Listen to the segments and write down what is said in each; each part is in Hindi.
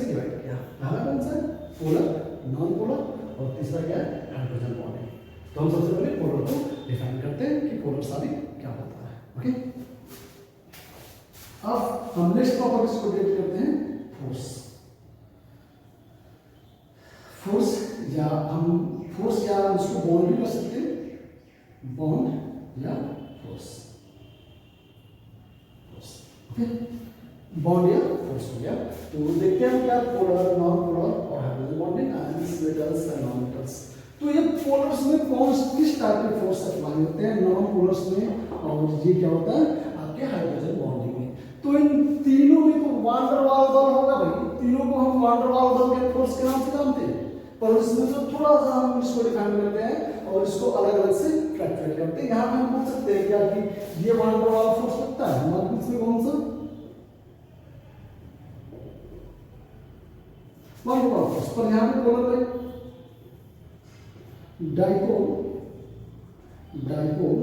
में डिवाइड किया। पहला कौन सा है? पोलर, नॉन पोलर, और तीसरा क्या है? Hydrogen bonding. तो हम सबसे पहले पोलर को डिफाइन करते हैं कि पोलर शादी क्या होता है। ओके, अब हम नेक्स्ट प्रॉपर्टीज को डेट करते हैं फोर्स। फोर्स या हम इसको बॉन्ड भी कर सकते हैं, बॉन्ड या फोर्स। ओके, बॉन्ड या फोर्स हो गया। तो देखते हैं क्या पोलर, नॉन पोलर और hydrogen bonding, ions, metals and non metals. तो ये पोलर्स में किस टाइप के फोर्स अप्लाई होते हैं, नॉन पोलर्स में, और ये क्या होता है आपके हाइड्रोजन बॉन्डिंग में। तो इन तीनों में तो वान डर वाल बल होगा भाई, तीनों को हम वान डर वाल बल के फोर्स के नाम से जानते हैं, पर इसमें जो थोड़ा सा हम इसको डिफाइन करते हैं और इसको अलग अलग से फ्लक्चुएट करते हैं। यहाँ पे हम बोल सकते हैं क्या कि ये वान डर वाल फोर्स लगता है हमारे बीच में, कौन सा वान डर वाल फोर्स, पर यहाँ पे पोलर है डाइपोल, डाइपोल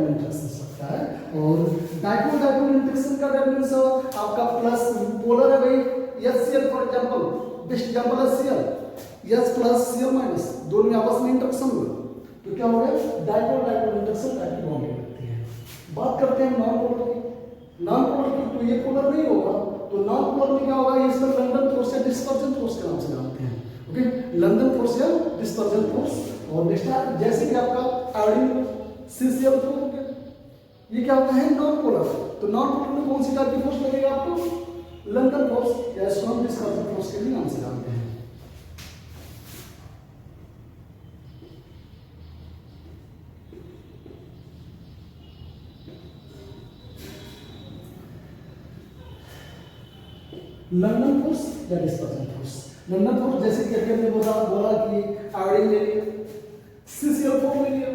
इंटरेक्शन लगता है। और डाइपोल इंटरेक्शन का डेफिनेशन आपका प्लस पोलर है भाई, HCl for example, best example है Cl, H plus Cl minus, दोनों में आपस में इंटरेक्शन हुआ तो क्या हो गया? डाइपोल इंटरेक्शन टाइप की बॉन्डिंग लगती है। बात करते हैं नॉन पोलर की। नॉन पोलर की तो ये पोलर नहीं होगा, तो नॉन पोलर में क्या होगा? ये इसका लंदन फोर्स या डिस्पर्जन फोर्स के नाम से जानते हैं। ओके, लंदन फोर्स या डिस्पर्जन फोर्स। और नेक्स्ट जैसे कि आपका आयोडीन CCl4 हो गया, ये क्या होता है? Non polar. तो नॉन पोलर में कौन सी टाइप की फोर्स लगेगा आपको? लंदन फोर्स या स्ट्रॉन्ग डिस्पर्जन फोर्स के भी नाम से जानते हैं। लंदन फोर्स या डिस्पर्जन फोर्स। लंदन फोर्स जैसे कि अभी हमने बोला कि आयोडीन ले लिया, CCl4 ले लिया,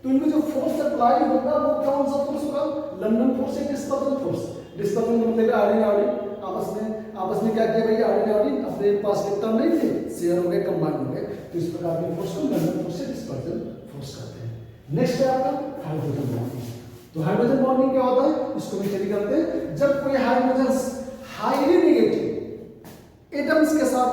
तो इनमें जो फोर्स अप्लाई होगा वो कौन सा फोर्स होगा? लंदन फोर्स या डिस्पर्जन फोर्स। डिस्पर्जन मतलब आयोडीन आपस में क्या किया भाई? आयोडीन अपने पास इलेक्ट्रॉन नहीं थे, शेयर हो गए, कंबाइन हो गए, तो इस प्रकार के फोर्स को लंदन फोर्स या डिस्पर्जन फोर्स कहते हैं। नेक्स्ट है आपका हाइड्रोजन बॉन्डिंग। तो हाइड्रोजन बॉन्डिंग क्या होता है? इसको भी स्टडी करते हैं। जब कोई हाइड्रोजन हाईली नेगेटिव एटम्स के साथ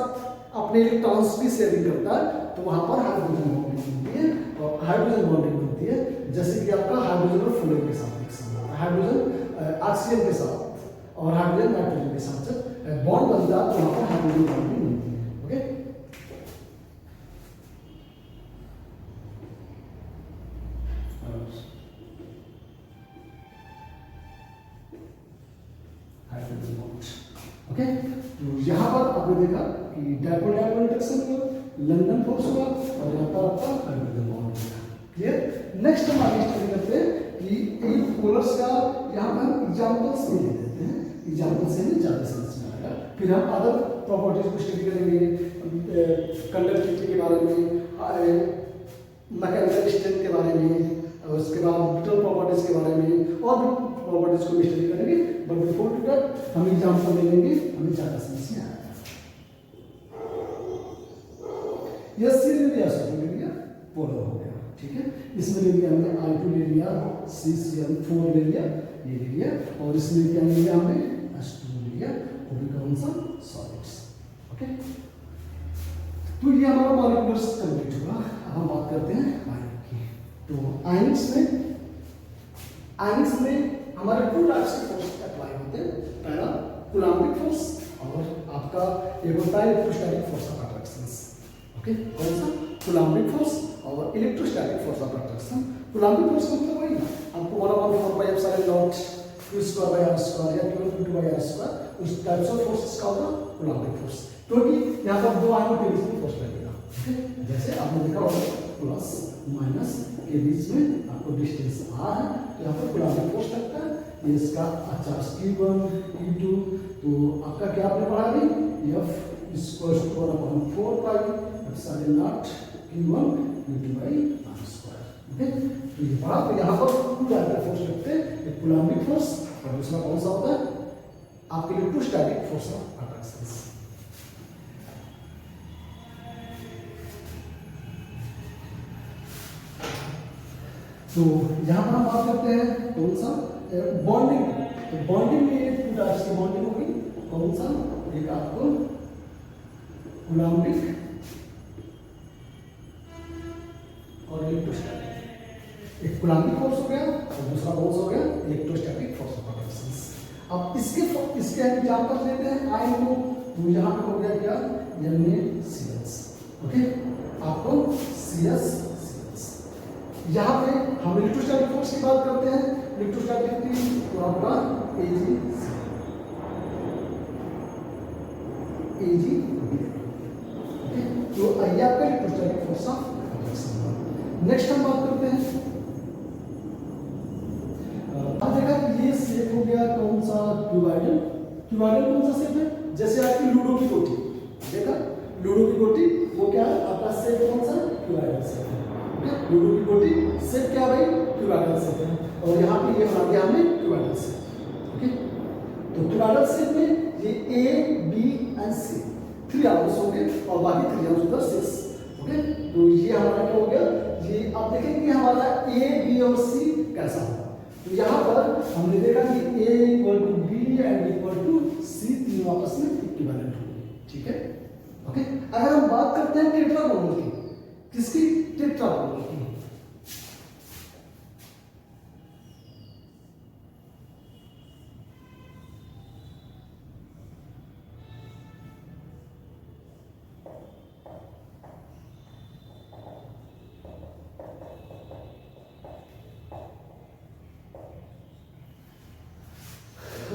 अपने इलेक्ट्रॉन्स की शेयरिंग करता है तो वहां पर हाइड्रोजन बॉन्डिंग बनती है। और हाइड्रोजन बॉन्डिंग बनती है जैसे कि आपका हाइड्रोजन और फ्लोरीन के साथ रिएक्शन होता है, हाइड्रोजन ऑक्सीजन के साथ और हाइड्रोजन नाइट्रोजन के साथ जब बॉन्ड बनता है तो वहां पर हाइड्रोजन बॉन्डिंग बनती है। Okay, hydrogen bond. ओके, तो यहाँ पर आपने देखा कि डाइपोल इंटरेक्शन हुआ, लंदन फोर्स हुआ और यहाँ पर आपका हाइड्रोजन बॉन्ड हुआ। क्लियर? नेक्स्ट हम आगे स्टडी करते हैं कि एक पोलर्स का यहाँ पर हम एग्जांपल्स भी ले देते हैं, एग्जांपल से हमें ज़्यादा समझ में आएगा। फिर हम अदर प्रॉपर्टीज को स्टडी करेंगे, कंडक्टिविटी के बारे में, मैकेनिकल स्ट्रेंथ के बारे में, और उसके बाद ब्रिटल प्रॉपर्टीज के बारे में और भी प्रॉपर्टीज को भी स्टडी करेंगे। बट बिफोर टू दैट हम एग्जांपल ले लेंगे, हमें ज़्यादा समझ में आएगा। यह सी ले लिया, सब ले लिया, पोलर हो गया, ठीक है। इसमें ले लिया हमने I2 ले लिया, CCl4 ले लिया, ये ले लिया, और इसमें क्या ले लिया हमने? H2 ले लिया, वो भी कौन सा? सॉलिड्स। ओके, तो ये हमारा मॉलिक्यूलर्स कंप्लीट हुआ। अब हम बात करते हैं आयन की। तो आयन्स में हमारे टू टाइप्स के फोर्स अप्लाई होते हैं। पहला कूलम्बिक फोर्स और आपका एक होता है electrostatic force of attraction. Okay, कौन सा? कूलम्बिक फोर्स और electrostatic force of attraction. Coulombic force मतलब वही ना, आपको 1/4πε0 q² या q/r², उस टाइप्स ऑफ फोर्सेस का होगा कूलम्बिक फोर्स, क्योंकि यहाँ पर दो आयनों के बीच में फोर्स लगेगा। ठीक, जैसे आपने देखा होगा प्लस माइनस के बीच में आपको डिस्टेंस r है, तो यहाँ पर कूलम्बिक फोर्स लगता है। ये इसका चार्ज q1 q2, तो आपका क्या आपने पढ़ा नहीं? F = 1/4πε0 q1 q2/r²। ओके, तो ये पढ़ा। तो यहाँ पर टू टाइप के फोर्स लगते हैं, एक कूलम्बिक फोर्स और दूसरा कौन सा होता है? आपके इलेक्ट्रोस्टैटिक फोर्स ऑफ अट्रैक्शन। तो यहाँ पर हम बात करते हैं कौन सा? बॉन्डिंग। तो बॉन्डिंग में टू टाइप्स के सा, एक आपको कूलम्बिक और इलेक्ट्रोस्टैटिक। एक कूलम्बिक फोर्स हो गया और दूसरा फोर्स हो गया इलेक्ट्रोस्टैटिक फोर्स ऑफ अट्रैक्शन। अब इसके एग्जांपल लेते हैं आई को, तो यहाँ पे हो गया क्या, CS। ओके, आपको CS। यहाँ पे हम इलेक्ट्रोस्टैटिक फोर्स की बात करते हैं, इलेक्ट्रोस्टैटिक की, तो आपका AG। ओके, तो ये आपका electrostatic force of attraction. Next हम बात करते हैं, अब देखा कि ये शेप हो गया कौन सा, क्यूबॉइडल। क्यूबॉइडल कौन सा शेप है, जैसे आपकी लूडो की गोटी, देखा लूडो की गोटी, वो क्या है आपका शेप कौन सा, क्यूबॉइडल शेप है। लूडो की गोटी शेप क्या भाई, क्यूबॉइडल शेप है, और यहाँ पे ये बना दिया हमने क्यूबॉइडल शेप। ओके, तो क्यूबॉइडल शेप में ये A, B and C 3 arms होंगे और बाकी 3 आर्म्स उधर 6। ओके, तो ये हमारा क्या हो गया, ये आप देखेंगे हमारा A, B और C कैसा होगा। तो यहाँ पर हमने देखा कि A = B एंड = C तीनों आपस में इक्विवेलेंट होंगे। ठीक है, ओके। अगर हम बात करते हैं टेट्रागोनल की, किसकी, टेट्रागोनल की,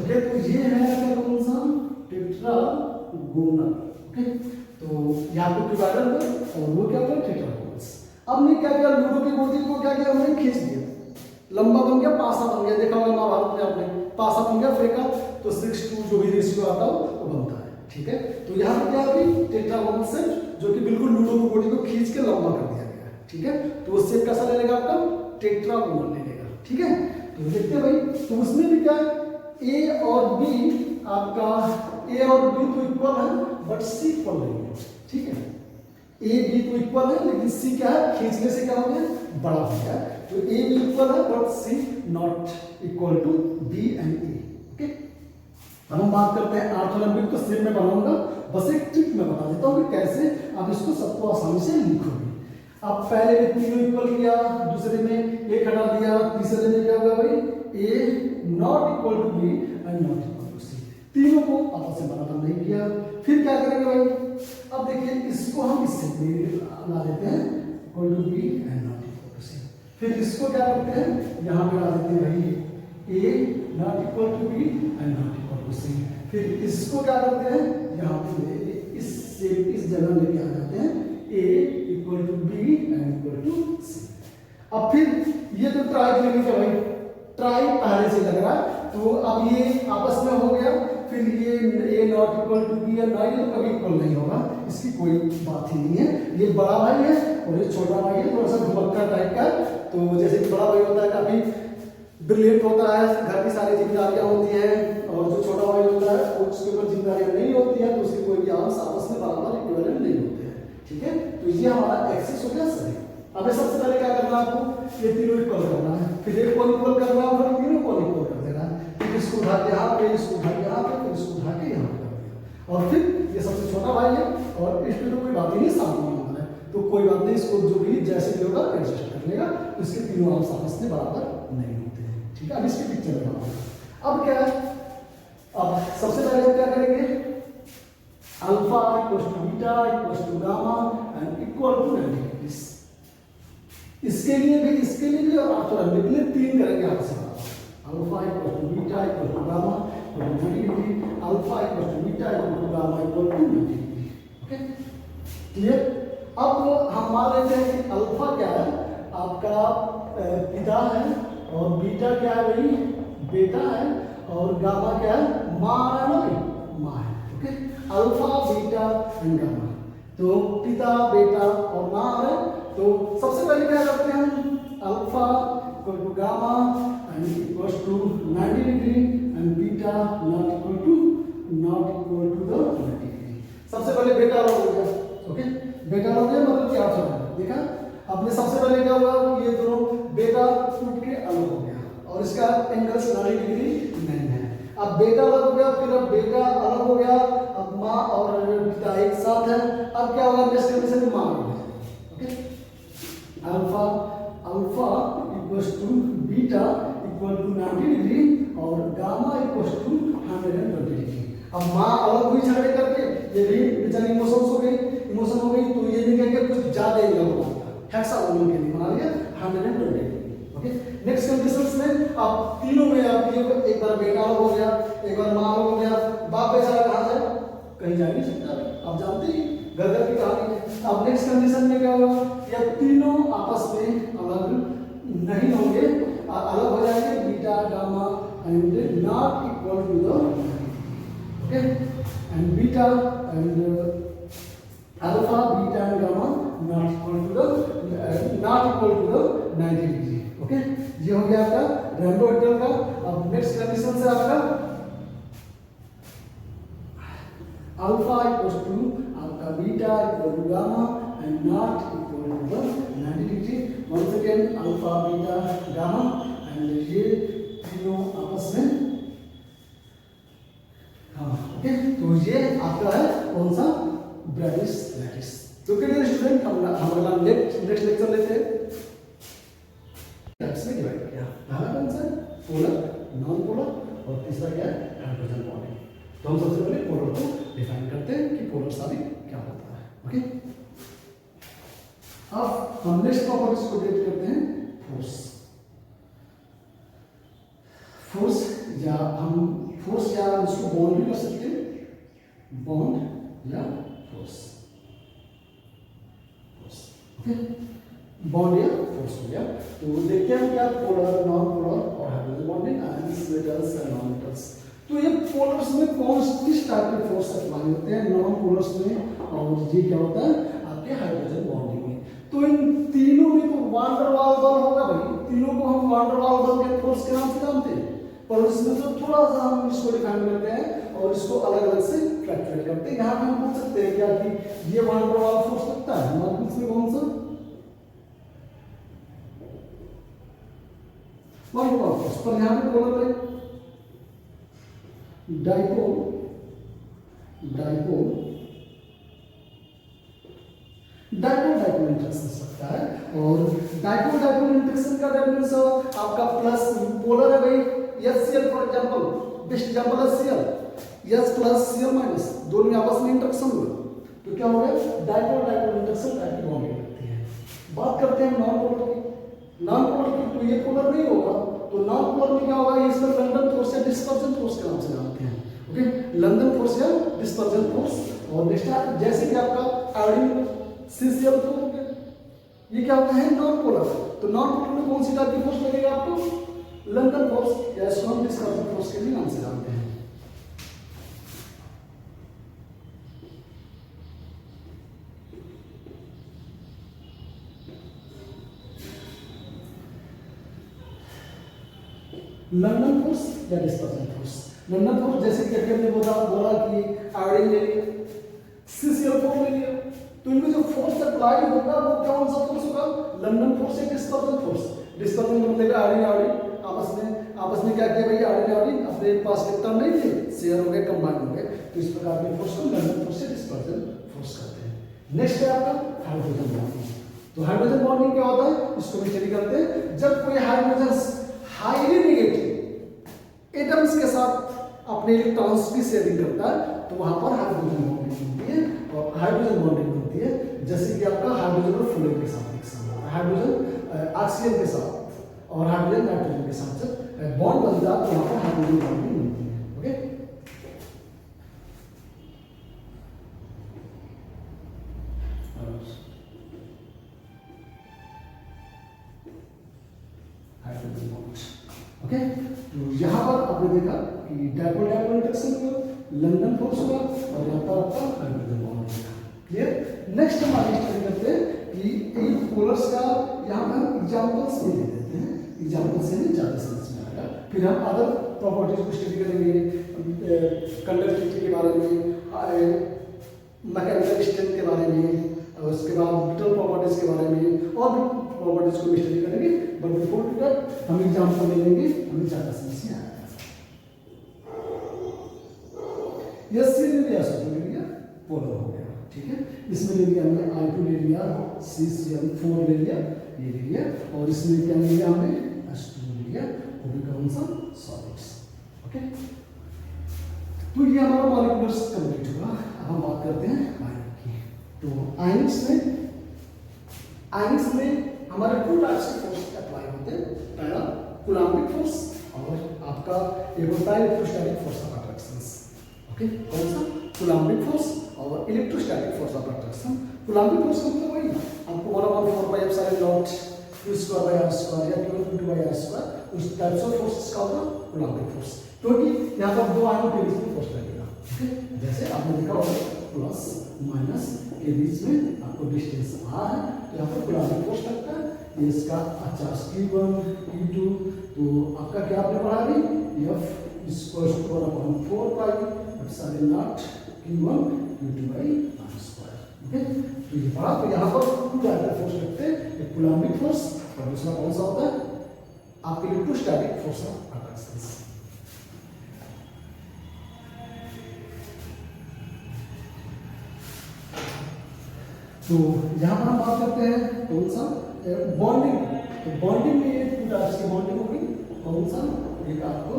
ओके, तो ये है क्या कौन सा, टेट्रागोनल। ओके, तो यहाँ पे क्यूबॉइडल और वो क्या होगा, टेट्रागोनल्स। अब ने क्या किया, लूडो की गोटी को क्या किया, हमने खींच दिया, लंबा बन गया, पासा बन गया, देखा होगा महाभारत में आपने, पासा बन गया, फेंका तो 6:2 जो भी रेशियो आता हो वो बनता है। ठीक है, तो यहाँ पे क्या होगी, टेट्रागोनल शेप, जो कि बिल्कुल लूडो की गोटी को खींच के लंबा कर दिया गया है। ठीक है, तो वो शेप कैसा ले लेगा आपका, टेट्रागोनल ले लेगा। ठीक है, तो देखते हैं भाई, तो उसमें भी क्या A और B, आपका A और B तो इक्वल है बट C इक्वल नहीं है। ठीक है, A B तो इक्वल है लेकिन C क्या है, खींचने से क्या हो गया, बड़ा हो गया, तो A B इक्वल है but C not equal to B and A। Okay, अब हम बात करते हैं ऑर्थोलंबिक, तो शेप में बनाऊंगा, बस एक ट्रिक में बता देता हूँ कि कैसे आप इसको सबको आसानी से लिखोगे। अब पहले में तीनों इक्वल किया, दूसरे में एक हटा दिया, तीसरे में क्या होगा भाई, A not equal to B and not equal to C, तीनों को आपस में बराबर नहीं किया। फिर क्या करेंगे भाई, अब देखिए इसको हम इससे ला देते हैं equal to B and not equal to C। फिर इसको क्या करते हैं, यहाँ पे ला देते हैं भाई A not equal to B and not equal to C। फिर इसको क्या करते हैं, यहाँ पे इस जगह लेके आ जाते हैं A equal to B and equal to C। अब फिर ये तो ट्राई क्लिनिक है भाई, ट्राई पहले से लग रहा है, तो अब ये आपस में हो गया। फिर ये A not equal to B and तो कभी इक्वल नहीं होगा, इसकी कोई बात ही नहीं है। ये बड़ा भाई है और ये छोटा भाई है, थोड़ा सा घुमक्का टाइप का। तो जैसे कि बड़ा भाई होता है काफी ब्रिलियंट होता है, घर की सारी जिम्मेदारियां होती हैं, और जो छोटा भाई होता है उसके ऊपर जिम्मेदारियां नहीं होती है, तो उसके कोई भी आर्म्स आपस में बराबर इक्विवेलेंट नहीं होते हैं। ठीक है, तो ये हमारा एक्सिस हो गया सही। अब सबसे पहले क्या करना है आपको, ये तीनों इक्वल करना है, फिर एक को इक्वल करना है, फिर तीनों को इक्वल कर देना है। फिर इसको उठा के यहाँ पे, इसको उठा के यहाँ पे, फिर इसको उठा के यहाँ पे कर दिया, और फिर ये सबसे छोटा भाई है और इसमें तो कोई बात ही नहीं, सामने होना है तो कोई बात नहीं, इसको जो भी जैसे भी होगा एडजस्ट कर लेगा। इसके तीनों आर्म्स आपस में बराबर नहीं होते हैं। ठीक है, अब इसकी पिक्चर बनाओ। अब क्या है, अब सबसे पहले हम क्या करेंगे, alpha equal to beta equal to gamma and equal to 90 degree. इसके लिए भी और ऑर्थोलंबिक के लिए 3 करेंगे आपस में, alpha equal to beta equal to gamma equal to 90 degree, alpha equal to beta equal to gamma equal to 90 degree. Okay, clear. अब हम मान लेते हैं कि अल्फा क्या है, आपका पिता है, और बीटा क्या है भाई, बेटा है, और गामा क्या है, माँ है ना भाई, माँ है। Okay, alpha beta and gamma, तो पिता बेटा और माँ है। तो सबसे पहले क्या करते हैं, alpha equal to gamma and equal to 90 degree and beta not equal to the 90 degree. सबसे पहले बेटा लॉग हो गया। ओके, बेटा लॉग है मतलब क्या होता है, देखा आपने, सबसे पहले क्या हुआ, ये दोनों बेटा टूट के अलग हो गया और इसका एंगल 90 डिग्री नहीं है। अब बेटा अलग हो गया, फिर अब बेटा अलग हो गया, अब माँ और पिता एक साथ है। अब क्या होगा नेक्स्ट कंडीशन में माँ हो गया। Okay, alpha alpha equals to beta equal to 90 degree और गामा इक्वल्स टू 120 डिग्री। अब माँ अलग हुई झगड़े करके, ये भी बेचारी इमोशन हो गई, तो ये नहीं कहेंगे कुछ ज्यादा ही होगा, हेक्सागोनल के लिए बना लिया 120 डिग्री। ओके, नेक्स्ट कंडीशंस में अब तीनों में आप ये एक बार बेटा अलग हो गया, एक बार माँ अलग हो गया, बाप बेचारा कहाँ जाए, कहीं जा नहीं सकता, आप जानते ही घर घर की कहानी है। अब नेक्स्ट कंडीशन में क्या होगा, ये तीनों आपस में अलग नहीं होंगे, अलग हो जाएंगे, beta gamma and not equal to the, okay, and beta and alpha beta and gamma not equal to the 90 degree. Okay, ये हो गया आपका रैम्बो वेक्टर का। अब नेक्स्ट कंडीशन से आपका अल्फा इक्वल टू आपका beta equal to gamma and not equal to the 90 degree. Once again alpha beta gamma and ये तीनों आपस में, हाँ ओके, तो ये आपका है कौन सा, ब्रैडिस लैटिस। तो क्या स्टूडेंट, हम अगला नेक्स्ट लेक्चर लेते हैं। में डिवाइड किया, पहला कौन सा, पोलर, नॉन पोलर, और तीसरा क्या है, हाइड्रोजन बॉन्डिंग। तो हम सबसे पहले पोलर को डिफाइन करते हैं कि पोलर साबित क्या होता है। ओके, अब हम नेक्स्ट प्रॉपर्टीज को डेट करते हैं, फोर्स। फोर्स या इसको बॉन्ड भी कर सकते हैं, बॉन्ड या फोर्स। ओके, बॉन्ड या फोर्स हो गया। तो देखते हैं क्या, पोलर, नॉन पोलर और hydrogen bonding, ions, metals and non metals. तो ये पोलर्स में कौन किस टाइप के फोर्स अप्लाई होते हैं, नॉन पोलर्स में, और ये क्या होता है आपके हाइड्रोजन बॉन्डिंग में। तो इन तीनों में तो वान डर वाल बल होगा भाई, तीनों को हम वान डर वाल बल के फोर्स के नाम से जानते हैं, पर इसमें तो थोड़ा सा हम इसको डिफाइन करते हैं और इसको अलग अलग से फ्लक्चुएट करते हैं। यहाँ पे हम पूछ सकते हैं क्या कि ये वान डर वाल फोर्स लगता है हमारे बीच में कौन सा, वान डर वाल फोर्स। पर यहाँ पे पोलर है डाइपोल, डाइपोल इंटरेक्शन सकता है। और डाइपोल इंटरेक्शन का डेफिनेशन आपका प्लस पोलर है भाई, HCl for example, best example है Cl, H plus Cl minus, दोनों में आपस में इंटरेक्शन हुआ तो क्या हो गया, डाइपोल इंटरेक्शन टाइप की बॉन्डिंग लगती है। बात करते हैं नॉन पोलर की। नॉन पोलर की तो ये पोलर नहीं होगा, तो नॉन पोलर में क्या होगा, इसमें लंदन फोर्स या डिस्पर्जन फोर्स के नाम से जानते हैं। ओके, लंदन फोर्स या डिस्पर्जन फोर्स। और नेक्स्ट जैसे कि आपका आयोडीन CCl हो गया, ये क्या होता है नॉन पोलर। तो नॉन पोलर में कौन सी टाइप की फोर्स लगेगा आपको, लंदन फोर्स या स्ट्रॉन्ग डिस्पर्जन फोर्स के भी नाम से जानते हैं। लंदन फोर्स या डिस्पर्जन फोर्स। लंदन फोर्स जैसे कि अभी हमने बोला कि आयोडीन ले लिया, CCl4 ले लिया, तो इनमें जो फोर्स अप्लाई होगा वो कौन सा फोर्स होगा, लंदन फोर्स या डिस्पर्जन फोर्स। डिस्पर्जन मतलब आयोडीन आपस में क्या किया भाई, आयोडीन अपने पास इलेक्ट्रॉन नहीं थे, शेयर हो गए, कंबाइन हो गए, तो इस प्रकार के फोर्स को लंदन फोर्स या डिस्पर्जन फोर्स कहते हैं। नेक्स्ट है आपका हाइड्रोजन बॉन्डिंग। तो हाइड्रोजन बॉन्डिंग क्या होता है, इसको भी स्टडी करते हैं। जब कोई हाइड्रोजन हाईली नेगेटिव एटम्स के साथ अपने इलेक्ट्रॉन्स की शेयरिंग करता है तो वहां पर हाइड्रोजन बॉन्डिंग होती है। और हाइड्रोजन बॉन्डिंग होती है जैसे कि आपका हाइड्रोजन और फ्लोरीन के साथ एक हाइड्रोजन ऑक्सीजन के साथ और हाइड्रोजन नाइट्रोजन के साथ जब बॉन्ड बनता है तो वहां पर हाइड्रोजन बॉन्डिंग होती है। Okay, hydrogen bond. ओके, तो यहाँ पर आपने देखा कि डाइपोल इंटरेक्शन हुआ, लंदन फोर्स हुआ और यहाँ पर आपका हाइड्रोजन बॉन्ड हुआ। क्लियर। नेक्स्ट हम आगे स्टडी करते हैं कि इन पोलर्स का यहाँ पर हम एग्जांपल्स भी दे देते हैं, एग्जांपल से नहीं ज़्यादा समझ में आएगा। फिर हम अदर प्रॉपर्टीज को स्टडी करेंगे, कंडक्टिविटी के बारे में, मैकेनिकल स्ट्रेंथ के बारे में, और उसके बाद ब्रिटल प्रॉपर्टीज के बारे में और भी प्रॉपर्टीज को भी स्टडी करेंगे। बट बिफोर दैट हम एग्जांपल ले लेंगे, हमें ज़्यादा समझ में आएगा। एस सी ले लिया, एस ले लिया, पोलर हो गया, ठीक है। इसमें ले लिया हमने I2 ले लिया, CCl4 ले लिया, ये ले लिया, और इसमें क्या ले लिया हमने H2 ले लिया, वो भी कौन सा सॉलिड्स, ओके। तो ये हमारा मॉलिक्यूलर्स कंप्लीट हुआ। अब हम बात करते हैं आयन की। तो आयनिक्स में हमारे टू टाइप्स के फोर्स अप्लाई होते हैं, पहला कूलम्बिक फोर्स और आपका एक होता है electrostatic force of attraction, okay. कौन सा? कूलम्बिक फोर्स और electrostatic force of attraction. Coulombic force मतलब वही आपको 1/4πε0 q² या q/r², उस टाइप्स ऑफ फोर्सेस का होगा कूलम्बिक फोर्स, क्योंकि यहाँ पर दो आयनों के बीच में फोर्स लगेगा, ठीक है। जैसे आपने देखा होगा प्लस माइनस के बीच में आपको डिस्टेंस r है, तो यहाँ पर कूलम्बिक फोर्स लगता है। ये इसका चार्ज q1 q2, तो आपका क्या आपने पढ़ा अभी, F = 1/4πε0 q1 q2/r², ओके। तो ये पढ़ा। तो यहाँ पर टू टाइप के फोर्स लगते हैं, एक कूलम्बिक फोर्स और दूसरा कौन सा होता है आपके इलेक्ट्रोस्टैटिक फोर्स ऑफ अट्रैक्शन। तो यहाँ पर हम बात करते हैं कौन सा बॉन्डिंग। तो बॉन्डिंग में टू टाइप्स की बॉन्डिंग होगी, कौन सा? एक आपको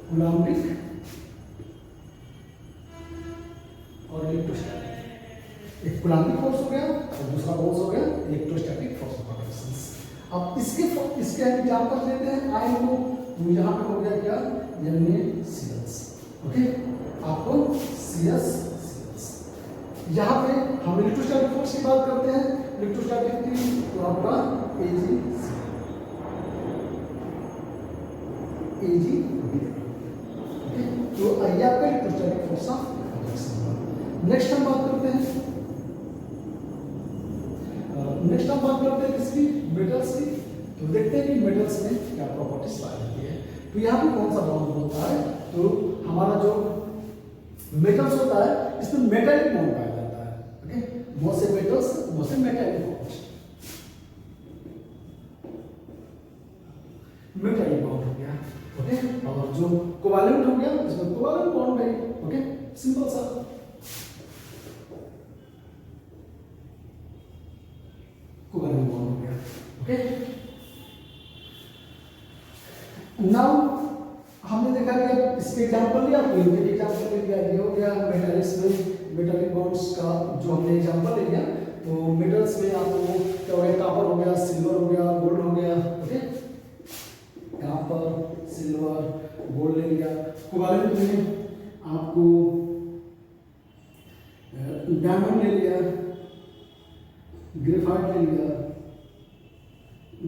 कूलम्बिक और इलेक्ट्रोस्टैटिक। एक कूलम्बिक फोर्स हो गया और दूसरा कौन सा हो गया इलेक्ट्रोस्टैटिक फोर्स ऑफ अट्रैक्शन। अब इसके एग्जांपल लेते हैं आयन को। तो यहाँ पे हो गया क्या, NaCl, ओके। आपको CS यहाँ पे हम इलेक्ट्रोस्टैटिक फोर्स की बात करते हैं, इलेक्ट्रोस्टैटिक की, तो आपका Ag, ओके। तो ये आपका electrostatic force of attraction. Next हम बात करते हैं किसकी? मेटल्स की। तो देखते हैं कि मेटल्स में क्या प्रॉपर्टीज पाई जाती है। तो यहाँ पे कौन सा बॉन्ड होता है? तो हमारा जो मेटल्स होता है इसमें मेटालिक बॉन्ड पाया जाता है, ओके। बहुत से मेटल्स, बहुत से मेटालिक बॉन्ड हो गया, ओके। और जो कोवैलेंट हो गया इसमें कोवैलेंट बॉन्ड है, ओके, सिंपल सा। कोवैलेंट बॉन्ड हो गया, ओके। नाउ हमने देखा कि इसके एग्जांपल लिया, तो इनके एग्जांपल ले लिया, ये हो गया मेटल्स में मेटालिक बॉन्ड्स का जो हमने एग्जांपल ले लिया। तो मेटल्स में आपको क्या हो गया, कॉपर हो गया, सिल्वर हो गया, गोल्ड हो गया, ओके। कॉपर, सिल्वर, गोल्ड ले लिया। कोवैलेंट में आपको डायमंड ले लिया, ग्रेफाइट ले लिया,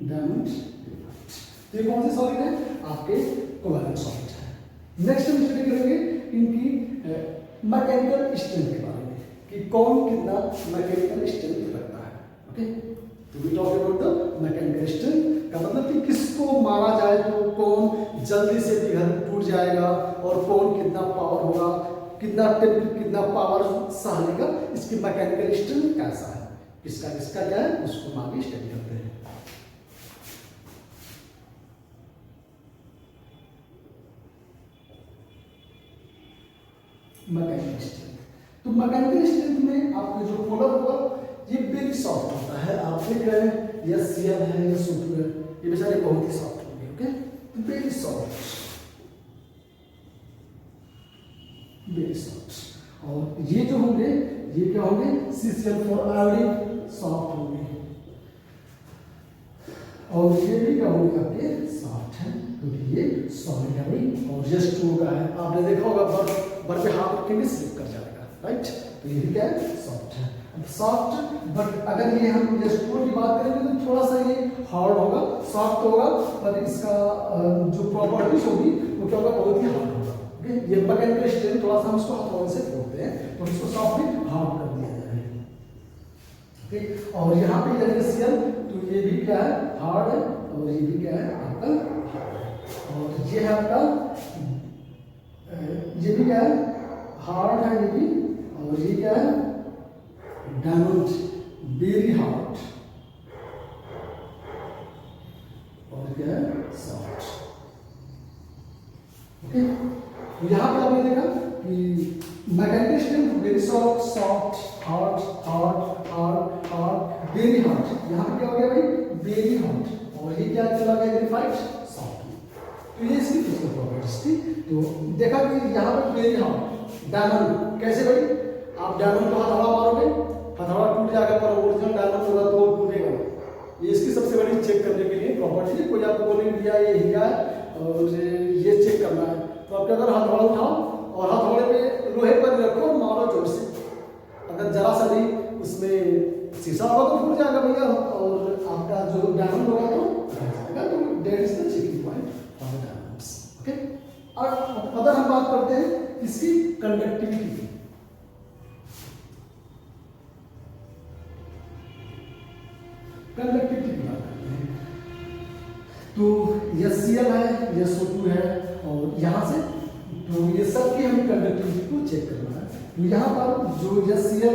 डायमंड, तो ये कौन से सॉलिड है आपके कोवैलेंट सॉलिड है। नेक्स्ट हम स्टडी करेंगे इनकी मैकेनिकल स्ट्रेंथ के बारे में कि कौन कितना मैकेनिकल स्ट्रेंथ रखता है, ओके। तो we talk about the mechanical strength का मतलब कि किसको मारा जाए तो कौन जल्दी से पिघल टूट जाएगा और कौन कितना पावर होगा, कितना पावर सह लेगा, इसकी मैकेनिकल स्ट्रेंथ कैसा है, किसका क्या है, उसको हम आगे स्टडी करते हैं। मैकेनिकल स्ट्रेंथ, तो मैकेनिकल स्ट्रेंथ में आपके जो पोलर होगा ये वेरी सॉफ्ट होता है। आप देख रहे हैं ये Cl है, ये Su2 है, ये बेचारे बहुत ही सॉफ्ट होंगे, ओके। तो वेरी सॉफ्ट, और ये जो होंगे ये क्या होंगे, CCl4 आयोडीन सॉफ्ट होंगे, और ये भी क्या होंगे आपके सॉफ्ट है, क्योंकि ये सॉलिड है भाई। और जस्ट का है, आपने देखा होगा बर्फ पे हाथ रखेंगे स्लिप कर जाएगा, राइट। तो ये भी क्या है, सॉफ्ट है। सॉफ्ट, बट अगर ये हम जस्ट की बात करेंगे तो थोड़ा सा ये हार्ड होगा, सॉफ्ट होगा, पर इसका जो प्रॉपर्टीज होगी वो क्या होगा, बहुत ही हार्ड होगा, ओके। ये मैकेनिकल स्ट्रेंथ थोड़ा सा हम इसको हथौड़े से फोड़ते हैं तो इसको सॉफ्ट भी हार्ड कर दिया जाएगा, ओके। और यहाँ पे NaCl, तो ये भी क्या है, हार्ड है, और ये भी क्या है आपका, और ये है आपका, ये भी क्या है, हार्ड है ये भी, और ये क्या है, डायमंड, वेरी हार्ड, और क्या है, सॉफ्ट, ओके। तो यहाँ पे आपने देखा कि magnetic string very soft soft hard hard hard hard very hard. यहाँ पे क्या हो गया भाई, वेरी हार्ड, और ये क्या चला गया ग्रेफाइट सॉफ्ट। तो ये इसकी फिजिकल प्रॉपर्टीज थी। तो देखा कि यहाँ पे वेरी हार्ड डायमंड कैसे भाई, आप डायमंड को हथौड़ा मारोगे, हथौड़ा टूट जाएगा, पर ओरिजिनल डायमंड होगा तो टूटेगा। ये इसकी सबसे बड़ी चेक करने के लिए प्रॉपर्टी है। कोई आपको बोलेंगे भैया ये हीरा है और ये चेक करना है, तो आप क्या करो, हथौड़ा उठाओ और हथौड़े पे लोहे पर रखो, मारो जोर से। अगर जरा सा भी उसमें शीशा होगा तो फूट जाएगा भैया, और आपका जो डायमंड होगा तो रह जाएगा। तो that is the checking point for the diamonds. Okay, और अगर हम बात करते हैं इसकी कंडक्टिविटी की, कंडक्टिविटी की बात करते हैं, तो ये Cl है, ये SO2 है, और यहाँ से तो ये सब की हमें कंडक्टिविटी को चेक करना है। तो यहाँ पर जो ये Cl है,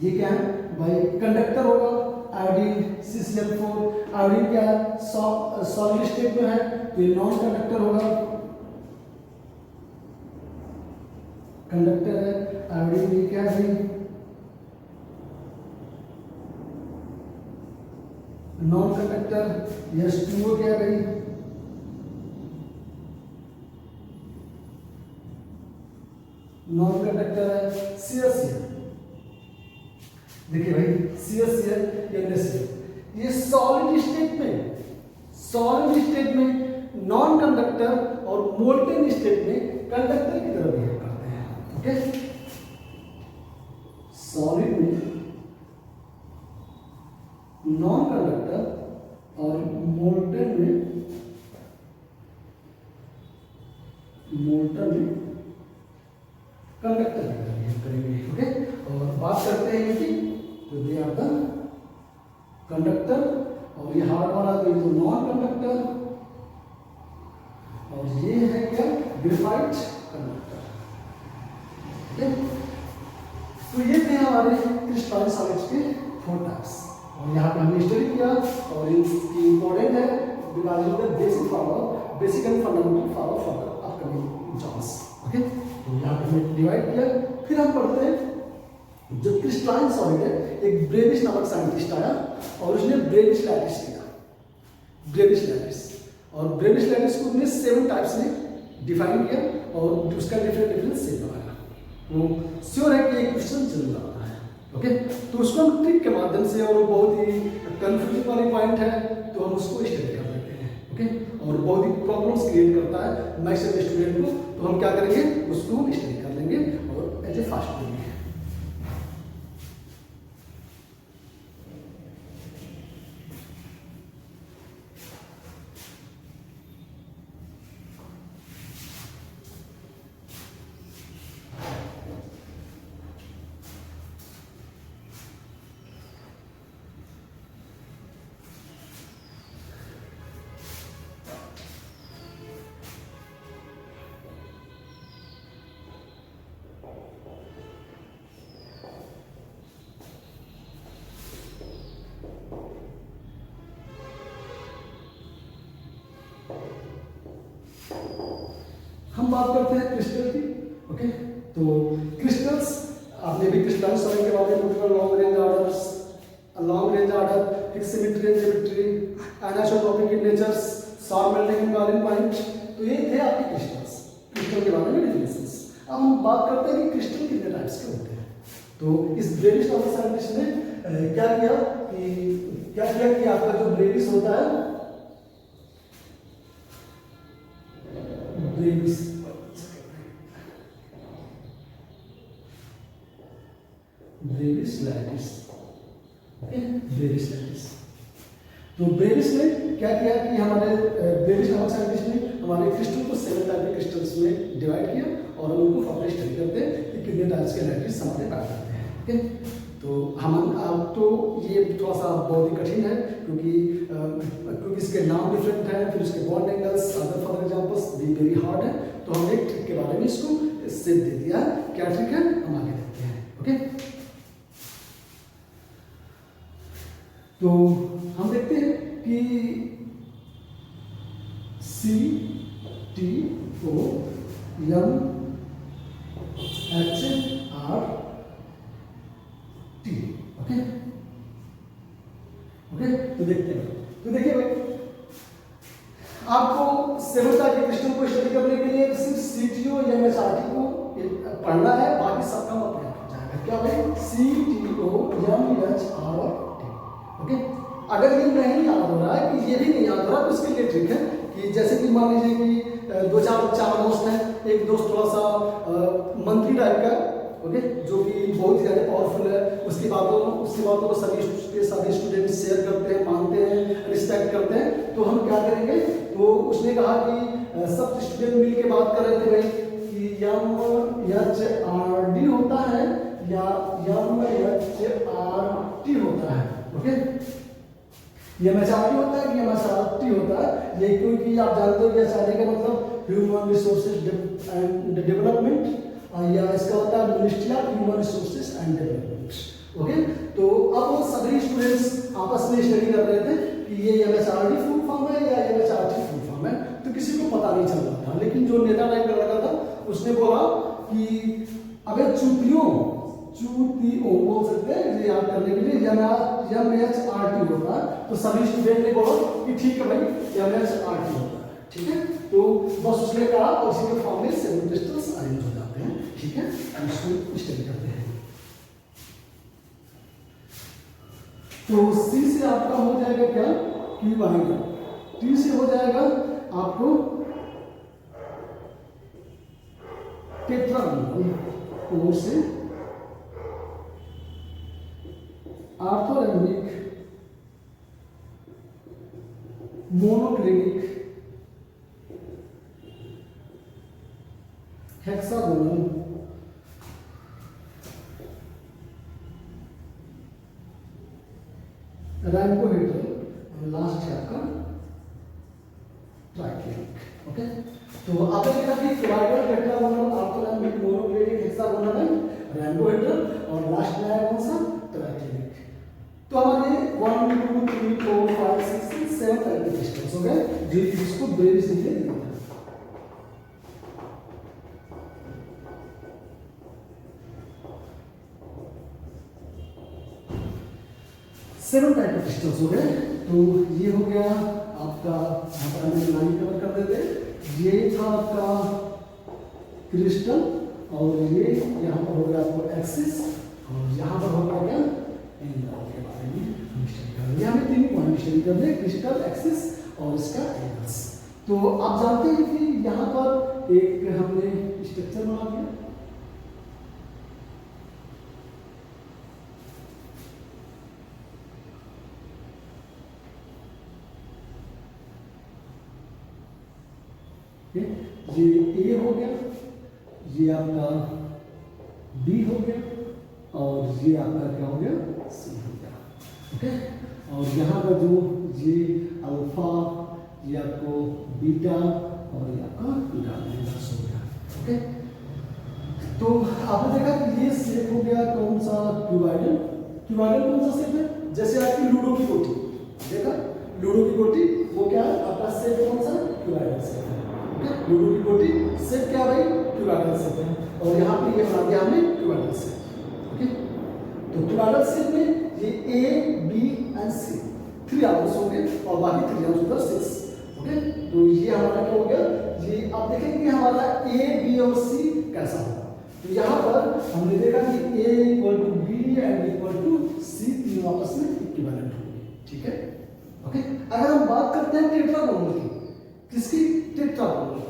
ये क्या है भाई, कंडक्टर होगा। आयोडीन CCl4, आयोडीन क्या है, सॉलिड स्टेट में है, तो ये नॉन कंडक्टर होगा। कंडक्टर है आयोडीन, ये क्या है, नॉन कंडक्टर। H2O क्या है, नॉन कंडक्टर है। CaCl, देखिए भाई CaCl ये सॉलिड स्टेट में नॉन कंडक्टर और मोल्टेन स्टेट में कंडक्टर की तरह बिहेव करते हैं। ओके, सॉलिड में नॉन कंडक्टर और मोल्टेन में कंडक्टर की तरह बिहेव करेंगे। ओके, और बात करते हैं कि तो दे आर द कंडक्टर, और ये हार्ड वाला तो ये नॉन कंडक्टर, और ये है क्या, ग्रेफाइट कंडक्टर। ओके, तो ये थे हमारे क्रिस्टलाइन सॉलिड्स के 4 टाइप्स, और यहाँ पे हमने स्टडी किया, और इसकी इंपॉर्टेंट है because of the basic and fundamental for the upcoming exams. Okay, तो यहाँ पे हमने डिवाइड किया। फिर हम पढ़ते हैं जो क्रिस्टलाइन सॉलिड है, एक ब्रेविश नामक साइंटिस्ट आया और उसने ब्रेविश लैटिस किया, ब्रेविश लैटिस, और ब्रेविश लैटिस को उसने 7 टाइप्स में डिफाइन किया, और उसका डिफरेंट शेप बनाया। वो श्योर है कि एक क्वेश्चन जरूर आता है। ओके, तो उसको हम ट्रिक के माध्यम से, और बहुत ही कंफ्यूजिंग वाली पॉइंट है, तो हम उसको स्टडी कर लेते हैं। ओके, और बहुत ही प्रॉब्लम्स क्रिएट करता है मैथ्स के स्टूडेंट को, तो हम क्या करेंगे, उसको हम स्टडी कर लेंगे और एज ए फास्ट करेंगे। हम बात करते हैं क्रिस्टल की। ओके, तो क्रिस्टल्स, आपने भी क्रिस्टल सॉलिड के बारे में पढ़ा, long range orders, long range order, fix symmetry and symmetry, anisotropic in nature's, short melting and boiling point. तो ये थे आपके क्रिस्टल्स, क्रिस्टल के बारे में डेफिनेशंस। अब हम बात करते हैं कि क्रिस्टल कितने टाइप्स के होते हैं। तो इस ब्रेविश नामक साइंटिस्ट ने क्या किया कि आपका जो ब्रेविश होता है, ब्रेविश लैटिस, ब्रेविश लैटिस। तो ब्रेविश ने क्या किया कि हमारे ब्रेविश नामक साइंटिस्ट ने हमारे क्रिस्टल को 7 टाइप के क्रिस्टल्स में डिवाइड किया, और हम उनको फर्दर स्टडी करते हैं कि कितने टाइप्स के लैटिस हमारे पास आते हैं। ओके, तो हम अब तो ये थोड़ा सा बहुत ही कठिन है, क्योंकि इसके नाम डिफरेंट है, फिर उसके bond angles, other for examples भी वेरी हार्ड है। तो हमने एक ट्रिक के बारे में इसको सेट दे दिया। क्या ट्रिक है, हम आगे देखते हैं। ओके, तो हम देखते हैं कि CTOM HRT। ओके ओके, तो देखते हैं। तो देखिए भाई, आपको 7 टाइप के क्रिस्टल को स्टडी करने के लिए सिर्फ CTO या MHRT को पढ़ना है, बाकी सब काम अपने आप हो जाएगा। क्या भाई, CTO MHRT। ओके, अगर ये नहीं याद हो रहा है कि ये भी नहीं याद हो रहा तो उसके लिए ट्रिक है कि जैसे कि मान लीजिए कि दो चार दोस्त हैं, एक दोस्त थोड़ा सा मंत्री टाइप का, ओके, जो कि बहुत ही ज़्यादा पावरफुल है, उसकी बातों को सभी स्टूडेंट शेयर करते हैं, मानते हैं, रिस्पेक्ट करते हैं, तो हम क्या करेंगे। तो उसने कहा कि सब स्टूडेंट मिल के बात कर रहे थे भाई कि MHRD होता है या MHRT होता है। ओके, MHRD होता है कि MHRT होता है, ये क्योंकि आप जानते हो कि HRD का मतलब ह्यूमन रिसोर्सेज एंड डेवलपमेंट, या इसका होता है ministry of human resources and development. Okay, तो अब वो सभी स्टूडेंट्स आपस में स्टडी कर रहे थे कि ये MHRD फुल फॉर्म है या MHRT फुल फॉर्म है, तो किसी को पता नहीं चल रहा था। लेकिन जो नेता टाइप का लड़का था उसने बोला कि अबे चूतियों बोल सकते हैं ये याद करने के लिए, MHRT होता है। तो सभी स्टूडेंट ने बोला कि ठीक है भाई MHRT होता है, ठीक है। तो बस उसने कहा और उसी के फॉर्म में 7 क्रिस्टल्स अरेंज हो जाते हैं, ठीक है। हम इसको स्टडी करते हैं। तो C से आपका हो जाएगा क्या, क्यूबाइड। T से हो जाएगा आपको टेट्रागोनल, O से आर्थोरेम्बिक, मोनोक्लिनिक, हेक्सागोनल, रैम्पोहेड्रल और लास्ट है आपका ट्राइक्लिनिक। ओके, तो आपने देखा कि क्यूबाइडल, टेट्रागोनल, आर्थोरेम्बिक, मोनोक्लिनिक, हेक्सागोनल है, रैम्पोहेड्रल और लास्ट में है कौन सा, ट्राइक्लिनिक। तो हमारे 1 2 3 4 5 6 7 टाइप के क्रिस्टल्स हो गए जो इसको बेरिस से दिए हैं। 7 टाइप के क्रिस्टल्स हो गए। तो ये हो गया आपका, यहाँ पर हमने लाइन कवर कर देते, ये था आपका क्रिस्टल, और ये यहाँ पर हो गया आपको एक्सिस, और यहाँ पर हो गया क्या एंगल के बारे में हम स्टडी कर रहे हैं। हमें 3 पॉइंट स्टडी कर रहे हैं, क्रिस्टल, एक्सिस और इसका एंगल्स। तो आप जानते हैं कि यहाँ पर एक हमने स्ट्रक्चर बना दिया, ये A हो गया, ये आपका B हो गया, और ये आपका क्या हो गया C हो गया। ओके, और यहाँ पर जो ये अल्फा, ये आपको बीटा और ये आपका गामा हो गया। ओके, तो आपने देखा कि ये शेप हो गया कौन सा, क्यूबाइडल। क्यूबाइडल कौन सा शेप है, जैसे आपकी लूडो की गोटी, देखा लूडो की गोटी वो क्या है आपका शेप कौन सा, क्यूबाइडल शेप है। लूडो की गोटी सेट क्या भाई, क्यूबाइडल सेट है, और यहाँ पे ये बना दिया हमने क्यूबाइडल सेट। ओके, तो क्यूबाइडल सेट में ये A, B and C 3 hours हो गए, और बाकी 3 आवर्स ऊपर 6। ओके, तो ये हमारा क्या हो गया, ये आप देखेंगे हमारा A, B और C कैसा होगा। तो यहाँ पर हमने देखा कि A = B एंड = C तीनों आपस में इक्विवेलेंट होंगे, ठीक है। ओके, अगर हम बात करते हैं टेट्रागोनल की, किसकी, टेट्रागोनल की,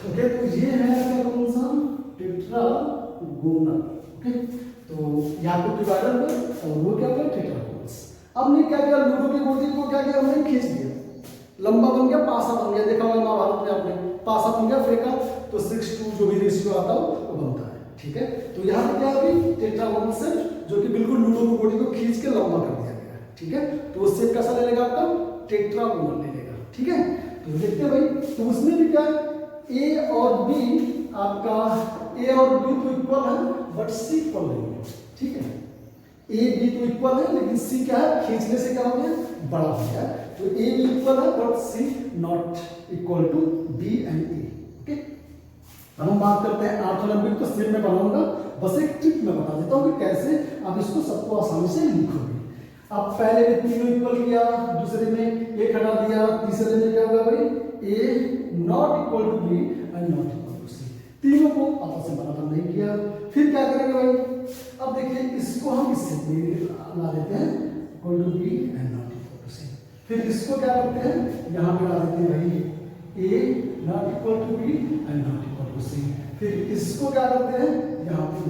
ओके। तो ये है आपका कौन सा, टेट्रागोनल। ओके, तो यहाँ पे डिवाइडर में, और वो क्या होगा, टेट्रागोनल्स। अब ने क्या किया, लूडो की गोटी को क्या किया हमने, खींच दिया, लंबा बन गया, पासा बन गया, देखा होगा महाभारत में आपने, पासा बन गया, फेंका तो 6:2 जो भी रेशियो आता है वो बनता है, ठीक है। तो यहाँ पे क्या होगी, टेट्रागोनल सेट, जो कि बिल्कुल लूडो की गोटी को खींच के लंबा कर दिया गया है, ठीक है। तो वो सेट कैसा ले लेगा आपका, टेट्रागोनल ले लेगा, ठीक है। तो देखते हैं भाई, तो उसमें भी क्या ए और बी आपका ए और बी तो इक्वल है बट सी इक्वल नहीं है, ठीक है। ए बी तो इक्वल है लेकिन सी क्या है, खींचने से क्या हो गया, बड़ा हो गया। तो ए बी इक्वल है but C not equal to B and A, okay. अब हम बात करते हैं ऑर्थोलंबिक, तो स्लिप में बनाऊंगा, बस एक ट्रिक में बता देता हूँ कि कैसे आप इसको सबको आसानी से लिखोगे। अब पहले में तीनों इक्वल किया, दूसरे में एक हटा दिया, तीसरे में क्या होगा भाई, A not equal to B and not equal to C, तीनों को आपस में बराबर नहीं किया। फिर क्या करेंगे भाई, अब देखिए इसको हम इससे ला देते हैं equal to B and not equal to C. फिर इसको क्या करते हैं, यहाँ पे ला देते हैं भाई A not equal to B and not equal to C. फिर इसको क्या करते हैं, यहाँ पे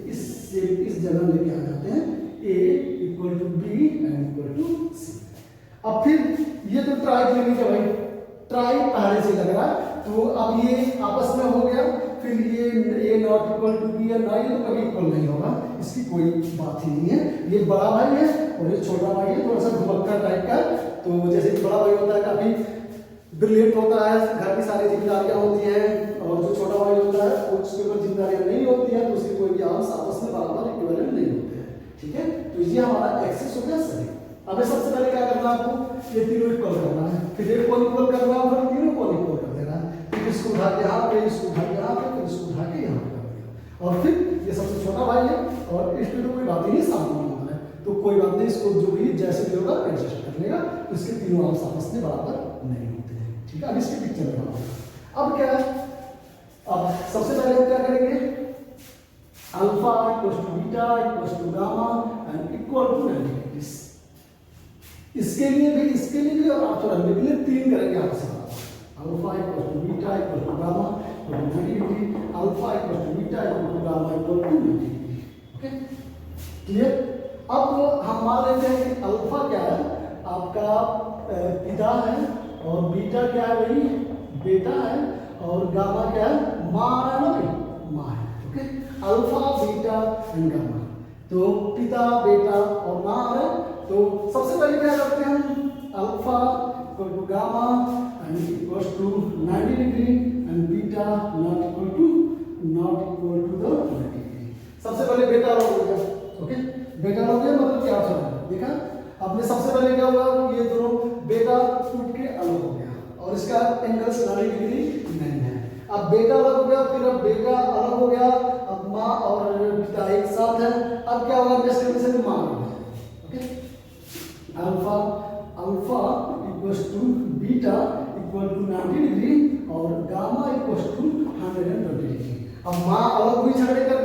इस जगह लेके आ जाते हैं A equal to B and equal to C. अब फिर ये तो ट्राई लेनी है भाई, ट्राई पहले से लग रहा है, तो अब ये आपस में हो गया। फिर ये ए नॉट इक्वल टू बी या ना, ये तो कभी इक्वल नहीं होगा, इसकी कोई बात ही नहीं है। ये बड़ा भाई है और ये छोटा भाई है, थोड़ा सा घुमक्कड़ टाइप का। तो जैसे कि बड़ा भाई होता है काफी ब्रिलियंट होता है, घर की सारी जिम्मेदारियां होती हैं, और जो छोटा भाई होता है उसके ऊपर जिम्मेदारियां नहीं होती हैं, तो उसके कोई भी आंस आपस में बराबर इक्विवेलेंट नहीं होते हैं, ठीक है। तो ये हमारा एक्सिस हो गया सही। अब सबसे पहले क्या करना है आपको, ये तीनों इक्वल करना है, फिर एक को इक्वल करना है, फिर तीनों को इक्वल कर देना है। फिर इसको उठा के यहाँ पे, इसको उठा के यहाँ पे, फिर इसको उठा के यहाँ पे कर दिया। और फिर ये सबसे छोटा भाई है और इसमें तो कोई बात ही नहीं, सामने होता है तो कोई बात नहीं, इसको जो भी जैसे भी होगा एडजस्ट कर लेगा। इसके तीनों आंस आपस में बराबर नहीं होते हैं, ठीक है। अब इसके पिक्चर में अब क्या है, अब सबसे पहले हम क्या करेंगे, alpha equals to beta equals to gamma and equal to 90 degree. इसके लिए भी और ऑर्थोलंबिक के लिए तीन करेंगे आपस में, alpha equals to beta equal to gamma equal to 90 degree, alpha equals to beta equal to gamma equal to 90 degree, okay clear. अब हम मान लेते हैं कि अल्फा क्या है, आपका पिता है, और बीटा क्या है भाई, बेटा है, और गामा क्या है, माँ है ना भाई, माँ है, okay. Alpha beta and gamma, तो पिता बेटा और माँ है। तो सबसे पहले क्या करते हैं हम, alpha equal to gamma and equals to 90 degree and beta not equal to the 90 degree. सबसे पहले बेटा अलग हो गया, ओके, बेटा अलग हो गया मतलब क्या होता है, देखा आपने। सबसे पहले क्या हुआ, ये दोनों बेटा टूट के अलग हो गया और इसका एंगल 90 डिग्री नहीं है। अब बेटा अलग हो गया, फिर अब बेटा अलग हो गया, अब माँ और पिता एक साथ है। अब क्या होगा, नेक्स्ट कंडीशन में माँ हो गया, okay. Alpha equals to beta equal to 90 degree और गामा इक्वल्स टू 120 डिग्री। अब माँ अलग हुई झगड़े कर